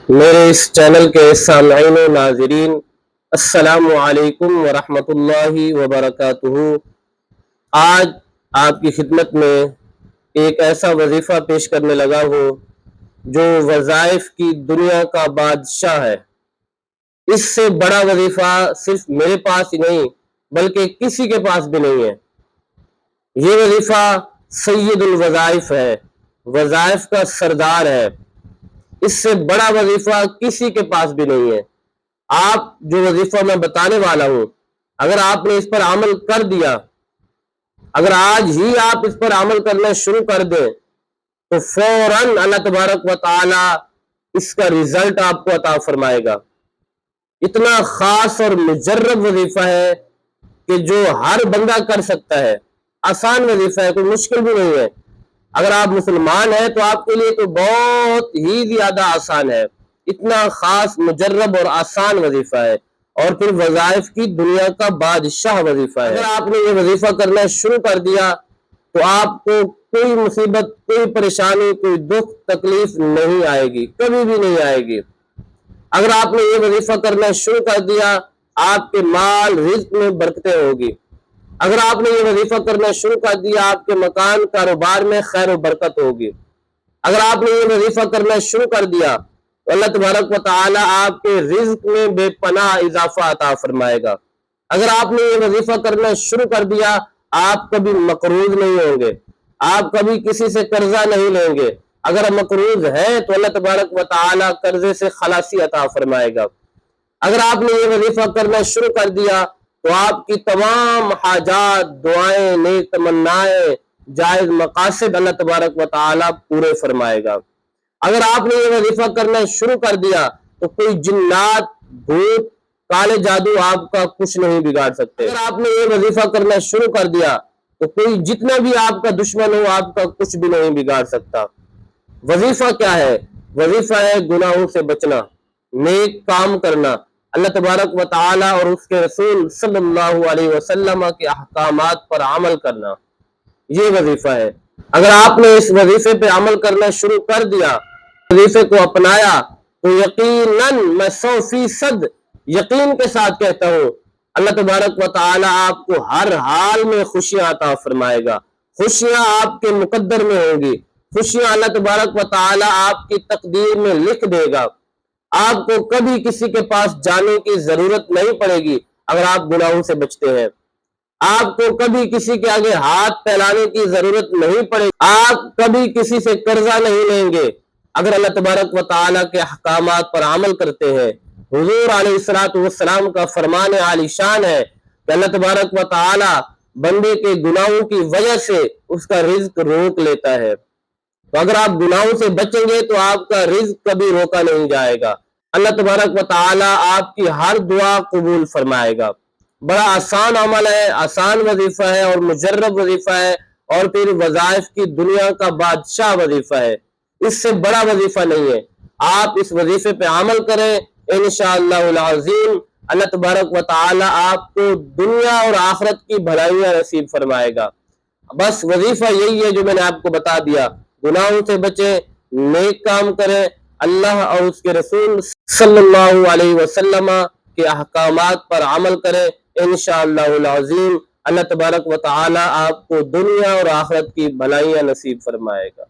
میرے اس چینل کے سامعین و ناظرین، السلام علیکم ورحمۃ اللہ وبرکاتہ۔ آج آپ کی خدمت میں ایک ایسا وظیفہ پیش کرنے لگا ہوں جو وظائف کی دنیا کا بادشاہ ہے۔ اس سے بڑا وظیفہ صرف میرے پاس ہی نہیں بلکہ کسی کے پاس بھی نہیں ہے۔ یہ وظیفہ سید الوظائف ہے، وظائف کا سردار ہے۔ اس سے بڑا وظیفہ کسی کے پاس بھی نہیں ہے۔ آپ جو وظیفہ میں بتانے والا ہوں، اگر آپ نے اس پر عمل کر دیا، اگر آج ہی آپ اس پر عمل کرنا شروع کر دیں تو فوراً اللہ تبارک و تعالی اس کا رزلٹ آپ کو عطا فرمائے گا۔ اتنا خاص اور مجرب وظیفہ ہے کہ جو ہر بندہ کر سکتا ہے۔ آسان وظیفہ ہے، کوئی مشکل بھی نہیں ہے۔ اگر آپ مسلمان ہیں تو آپ کے لیے تو بہت ہی زیادہ آسان ہے۔ اتنا خاص، مجرب اور آسان وظیفہ ہے، اور پھر وظائف کی دنیا کا بادشاہ وظیفہ ہے۔ اگر آپ نے یہ وظیفہ کرنا شروع کر دیا تو آپ کو کوئی مصیبت، کوئی پریشانی، کوئی دکھ تکلیف نہیں آئے گی، کبھی بھی نہیں آئے گی۔ اگر آپ نے یہ وظیفہ کرنا شروع کر دیا، آپ کے مال رزق میں برکتیں ہوگی۔ اگر آپ نے یہ وظیفہ کرنا شروع کر دیا، آپ کے مکان کاروبار میں خیر و برکت ہوگی۔ اگر آپ نے یہ وظیفہ کرنا شروع کر دیا تو اللہ تبارک و تعالی آپ کے رزق میں بے پناہ اضافہ عطا فرمائے گا۔ اگر آپ نے یہ وظیفہ کرنا شروع کر دیا، آپ کبھی مقروض نہیں ہوں گے، آپ کبھی کسی سے قرضہ نہیں لیں گے۔ اگر مقروض ہے تو اللہ تبارک و تعالی قرضے سے خلاصی عطا فرمائے گا۔ اگر آپ نے یہ وظیفہ کرنا شروع کر دیا تو آپ کی تمام حاجات، دعائیں، نیک تمنائیں، جائز مقاصد اللہ تبارک و تعالی پورے فرمائے گا۔ اگر آپ نے یہ وظیفہ کرنا شروع کر دیا تو کوئی جنات، بھوت، کالے جادو آپ کا کچھ نہیں بگاڑ سکتے۔ اگر آپ نے یہ وظیفہ کرنا شروع کر دیا تو کوئی جتنا بھی آپ کا دشمن ہو، آپ کا کچھ بھی نہیں بگاڑ سکتا۔ وظیفہ کیا ہے؟ وظیفہ ہے گناہوں سے بچنا، نیک کام کرنا، اللہ تبارک و تعالی اور اس کے رسول صلی اللہ علیہ وسلم کے احکامات پر عمل کرنا، یہ وظیفہ ہے۔ اگر آپ نے اس وظیفے پہ عمل کرنا شروع کر دیا، وظیفے کو اپنایا، تو یقیناً میں 100% یقین کے ساتھ کہتا ہوں، اللہ تبارک و تعالی آپ کو ہر حال میں خوشیاں عطا فرمائے گا۔ خوشیاں آپ کے مقدر میں ہوں گی، خوشیاں اللہ تبارک و تعالی آپ کی تقدیر میں لکھ دے گا۔ آپ کو کبھی کسی کے پاس جانے کی ضرورت نہیں پڑے گی اگر آپ گناہوں سے بچتے ہیں۔ آپ کو کبھی کسی کے آگے ہاتھ پھیلانے کی ضرورت نہیں پڑے گی، آپ کبھی کسی سے قرضہ نہیں لیں گے اگر اللہ تبارک و تعالیٰ کے احکامات پر عمل کرتے ہیں۔ حضور علیہ الصلوۃ والسلام کا فرمان عالی شان ہے کہ اللہ تبارک و تعالیٰ بندے کے گناہوں کی وجہ سے اس کا رزق روک لیتا ہے۔ تو اگر آپ گناہوں سے بچیں گے تو آپ کا رزق کبھی روکا نہیں جائے گا۔ اللہ تبارک و تعالیٰ آپ کی ہر دعا قبول فرمائے گا۔ بڑا آسان عمل ہے، آسان وظیفہ ہے اور مجرب وظیفہ ہے، اور پھر وظائف کی دنیا کا بادشاہ وظیفہ ہے۔ اس سے بڑا وظیفہ نہیں ہے۔ آپ اس وظیفے پہ عمل کریں، انشاءاللہ العظیم اللہ تبارک و تعالیٰ آپ کو دنیا اور آخرت کی بھلائیاں نصیب فرمائے گا۔ بس وظیفہ یہی ہے جو میں نے آپ کو بتا دیا۔ گناہوں سے بچیں، نیک کام کریں، اللہ اور اس کے رسول صلی اللہ علیہ وسلم کے احکامات پر عمل کریں، انشاءاللہ العظیم اللہ تبارک و تعالی آپ کو دنیا اور آخرت کی بھلائیاں نصیب فرمائے گا۔